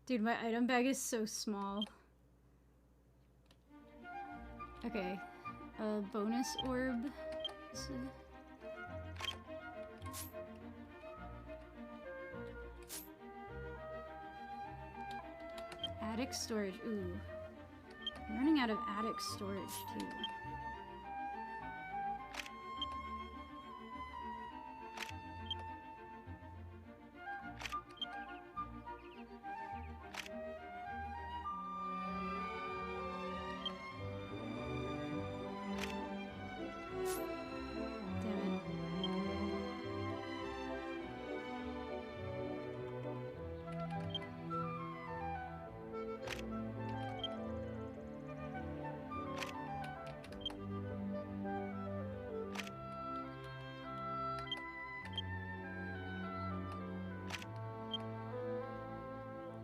Dude, my item bag is so small. Okay. Bonus orb. Attic storage. Ooh. I'm running out of attic storage, too.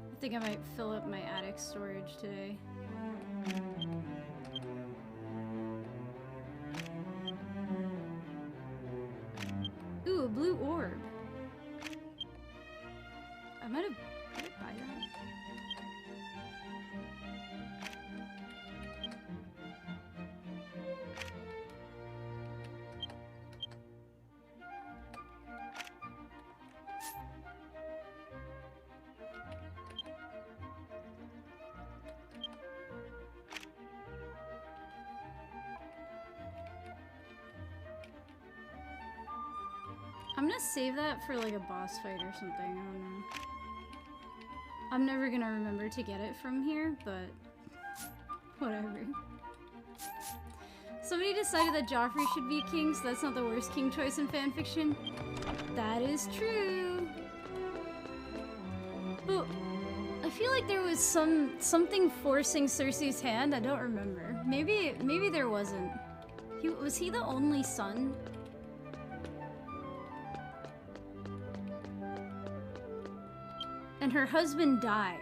I think I might fill up my attic storage today. Ooh, a blue orb. I might have buy that. I'm gonna save that for like a boss fight or something, I don't know. I'm never gonna remember to get it from here, but whatever. Somebody decided that Joffrey should be king, so that's not the worst king choice in fanfiction. That is true. But I feel like there was something forcing Cersei's hand. I don't remember. Maybe there wasn't. Was he the only son? And her husband died.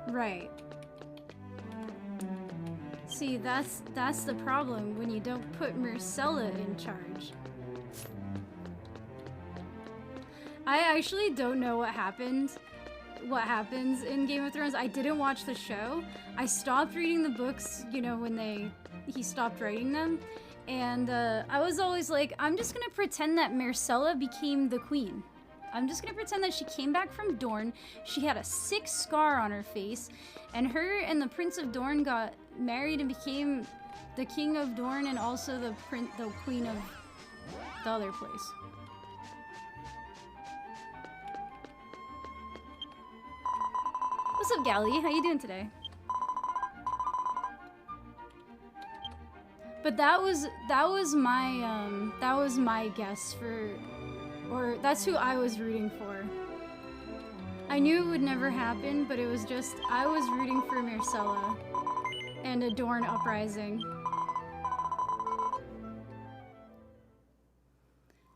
Right. See, that's the problem when you don't put Myrcella in charge. I actually don't know what happens in Game of Thrones. I didn't watch the show. I stopped reading the books, you know, when he stopped writing them. And I was always like, I'm just gonna pretend that Myrcella became the queen. I'm just gonna pretend that she came back from Dorne. She had a sick scar on her face, and her and the Prince of Dorne got married and became the King of Dorne and also the queen of the other place. What's up, Gally? How you doing today? But that was my guess for, or that's who I was rooting for. I knew it would never happen, but it was just, I was rooting for Myrcella and a Dorne uprising.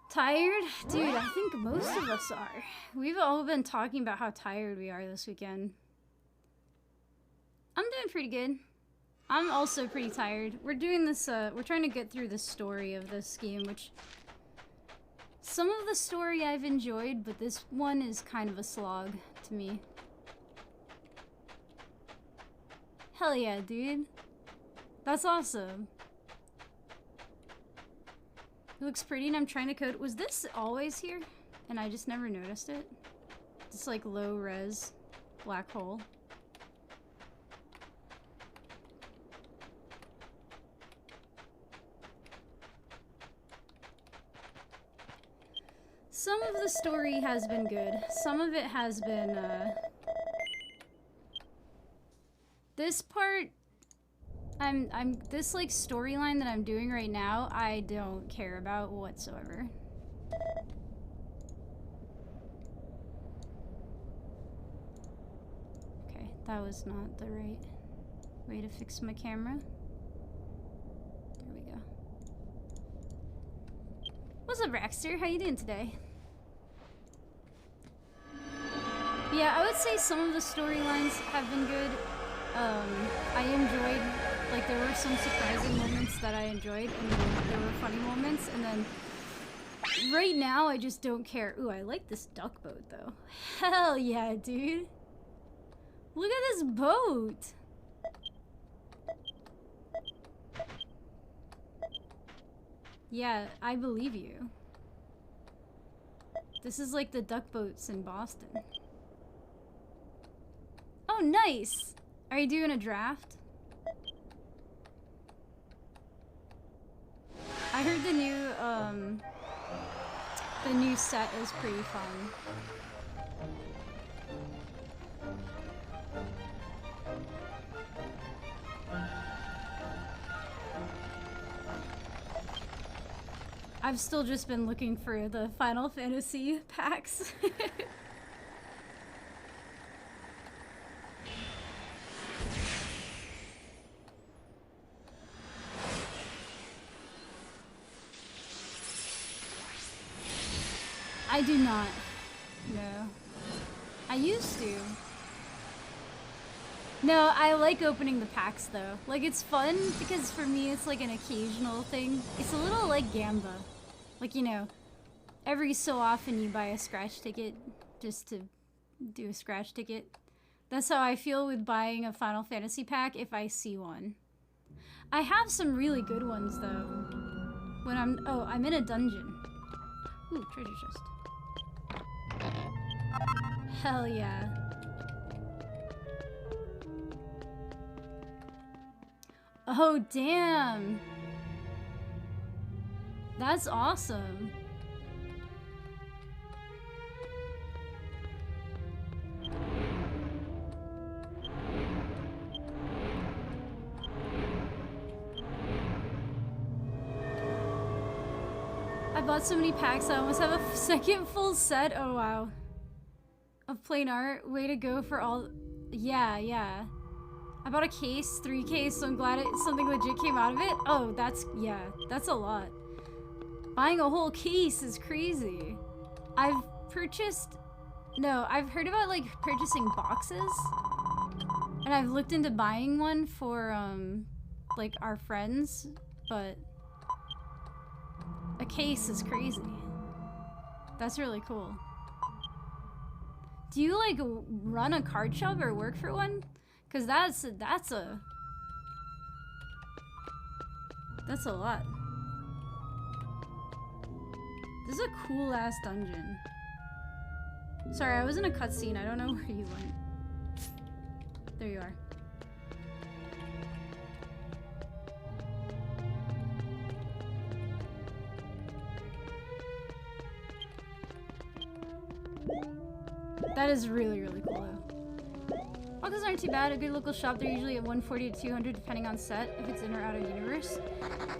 Tired? Dude, I think most of us are. We've all been talking about how tired we are this weekend. I'm doing pretty good. I'm also pretty tired. We're doing this, we're trying to get through the story of this game, which some of the story I've enjoyed, but this one is kind of a slog to me. Hell yeah, dude. That's awesome. It looks pretty and I'm trying to code. Was this always here? And I just never noticed it? It's like low res black hole. Some of the story has been good. Some of it has been, this part, this, like, storyline that I'm doing right now, I don't care about whatsoever. Okay, that was not the right way to fix my camera. There we go. What's up, Raxter? How you doing today? Yeah, I would say some of the storylines have been good. I enjoyed, like, there were some surprising moments that I enjoyed, and then there were funny moments, and then Right now, I just don't care. Ooh, I like this duck boat, though. Hell yeah, dude. Look at this boat. Yeah, I believe you. This is like the duck boats in Boston. Oh, nice! Are you doing a draft? I heard the new set is pretty fun. I've still just been looking for the Final Fantasy packs. I do not. No. I used to. No, I like opening the packs though. Like, it's fun because for me it's like an occasional thing. It's a little like Gamba. Like, you know, every so often you buy a scratch ticket just to do a scratch ticket. That's how I feel with buying a Final Fantasy pack if I see one. I have some really good ones though. When I'm in a dungeon. Ooh, treasure chest. Hell yeah. Oh, damn. That's awesome. I bought so many packs, I almost have a second full set. Oh, wow. Of plain art. Way to go for all... Yeah, yeah. I bought a case, 3 case, so I'm glad something legit came out of it. Oh, that's... Yeah, that's a lot. Buying a whole case is crazy. I've purchased... No, I've heard about, like, purchasing boxes. And I've looked into buying one for, like, our friends. But... a case is crazy. That's really cool. Do you, like, run a card shop or work for one? Because that's a lot. This is a cool-ass dungeon. Sorry, I was in a cutscene. I don't know where you went. There you are. That is really, really cool, though. Boxes aren't too bad. A good local shop, they're usually at 140 to 200 depending on set, if it's in or out of universe.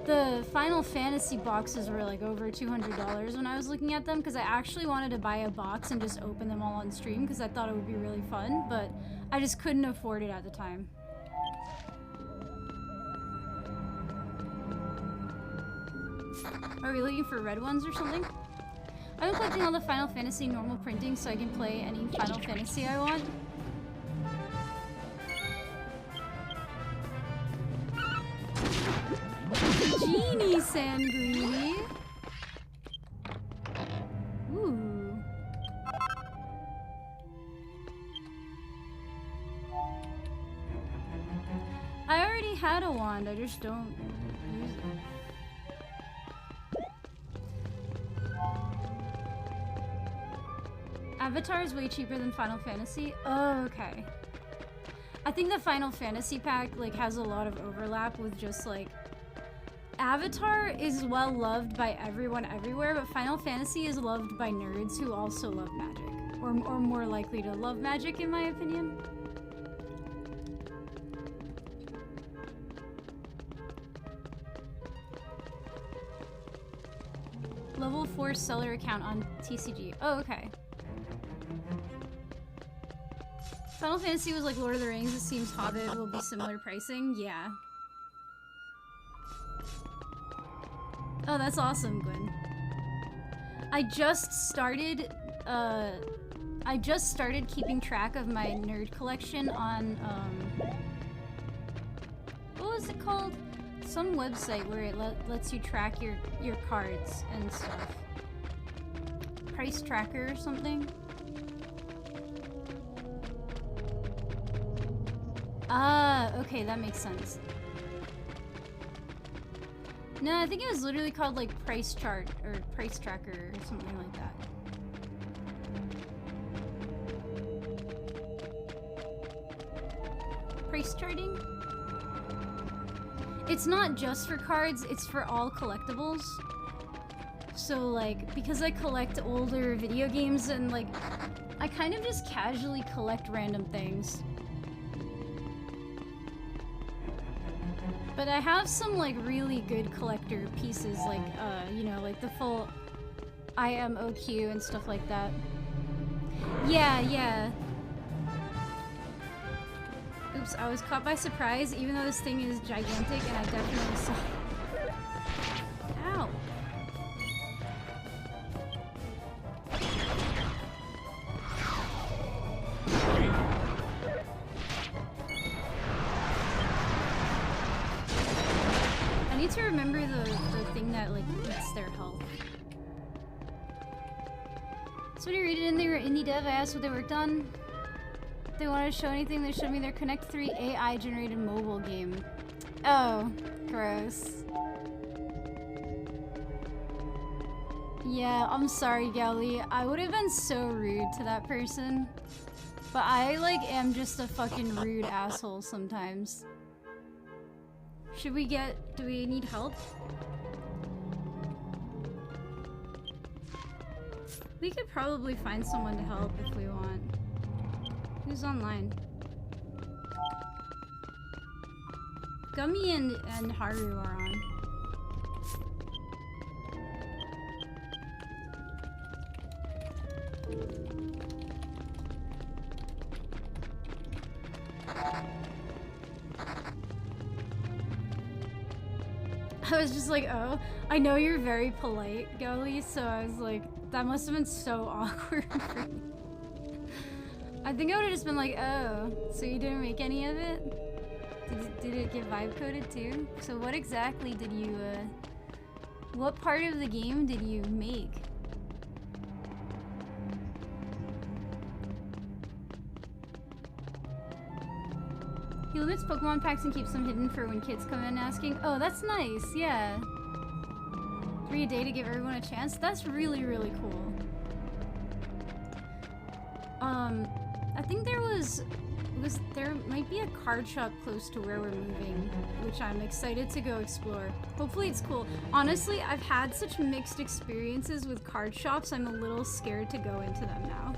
The Final Fantasy boxes were like over $200 when I was looking at them because I actually wanted to buy a box and just open them all on stream because I thought it would be really fun, but I just couldn't afford it at the time. Are we looking for red ones or something? I've been collecting all the Final Fantasy normal printing so I can play any Final Fantasy I want. Genie Sangreedy. Ooh. I already had a wand, I just don't use it. Avatar is way cheaper than Final Fantasy? Oh, okay. I think the Final Fantasy pack like has a lot of overlap with just like Avatar is well loved by everyone everywhere, but Final Fantasy is loved by nerds who also love magic. Or more likely to love magic, in my opinion. Level 4 seller account on TCG. Oh, okay. Final Fantasy was like Lord of the Rings. It seems Hobbit will be similar pricing. Yeah. Oh, that's awesome, Gwen. I just started keeping track of my nerd collection on, what was it called? Some website where it lets you track your cards and stuff. price tracker or something. Ah, okay, that makes sense. No, I think it was literally called like price chart or price tracker or something like that. Price charting? It's not just for cards, it's for all collectibles. So like, because I collect older video games and like, I kind of just casually collect random things. But I have some like really good collector pieces like, you know, like the full IMOQ and stuff like that. Yeah. Oops, I was caught by surprise even though this thing is gigantic and I definitely saw. Ow. I need to remember the thing that like eats their health. So when you read it in there, indie dev, I asked what they worked on. If they wanted to show anything, they showed me their Connect 3 AI generated mobile game. Oh, gross. Yeah, I'm sorry, Gally. I would have been so rude to that person. But I like am just a fucking rude asshole sometimes. Should we get... do we need help? We could probably find someone to help if we want. Who's online? Gummy and Haru are on. I was just like, oh, I know you're very polite, Gully, so I was like, that must have been so awkward for me. I think I would have just been like, oh, so you didn't make any of it? Did it get vibe coded too? So what exactly did you, what part of the game did you make? He limits Pokemon packs and keeps them hidden for when kids come in asking. Oh, that's nice, yeah. 3 a day to give everyone a chance? That's really, really cool. I think there might be a card shop close to where we're moving, which I'm excited to go explore. Hopefully it's cool. Honestly, I've had such mixed experiences with card shops, I'm a little scared to go into them now.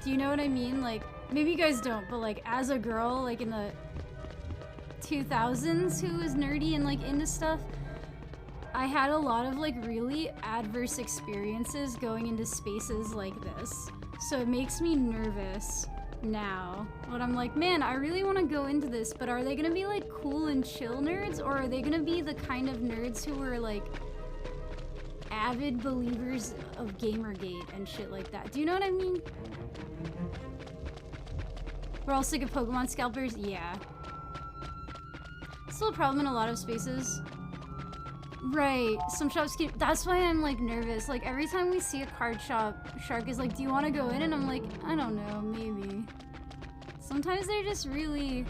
Do you know what I mean? Like, maybe you guys don't, but like as a girl, like in the 2000s who was nerdy and like into stuff, I had a lot of like really adverse experiences going into spaces like this. So it makes me nervous now. But I'm like, man, I really want to go into this, but are they gonna be like cool and chill nerds, or are they gonna be the kind of nerds who are like avid believers of Gamergate and shit like that? Do you know what I mean? We're all sick of Pokemon scalpers? Yeah. Still a problem in a lot of spaces. Right, some shops keep... That's why I'm like nervous. Like every time we see a card shop, Shark is like, do you want to go in? And I'm like, I don't know, maybe. Sometimes they're just really...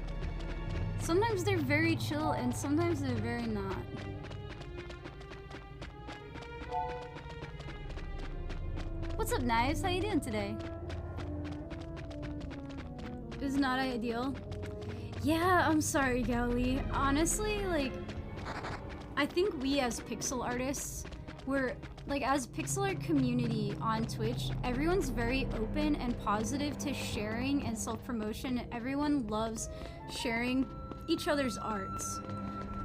Sometimes they're very chill and sometimes they're very not. What's up, Knives? How you doing today? It's not ideal. Yeah, I'm sorry, Gally. Honestly, like, I think we as pixel artists, we're, like, as pixel art community on Twitch, everyone's very open and positive to sharing and self-promotion. Everyone loves sharing each other's arts.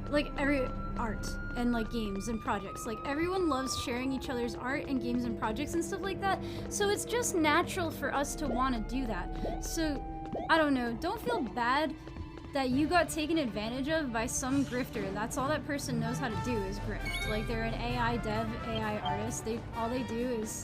Like, every art and, like, games and projects. Like, everyone loves sharing each other's art and games and projects and stuff like that. So it's just natural for us to want to do that. So, I don't know, don't feel bad that you got taken advantage of by some grifter. That's all that person knows how to do is grift. Like, they're an AI dev, AI artist. All they do is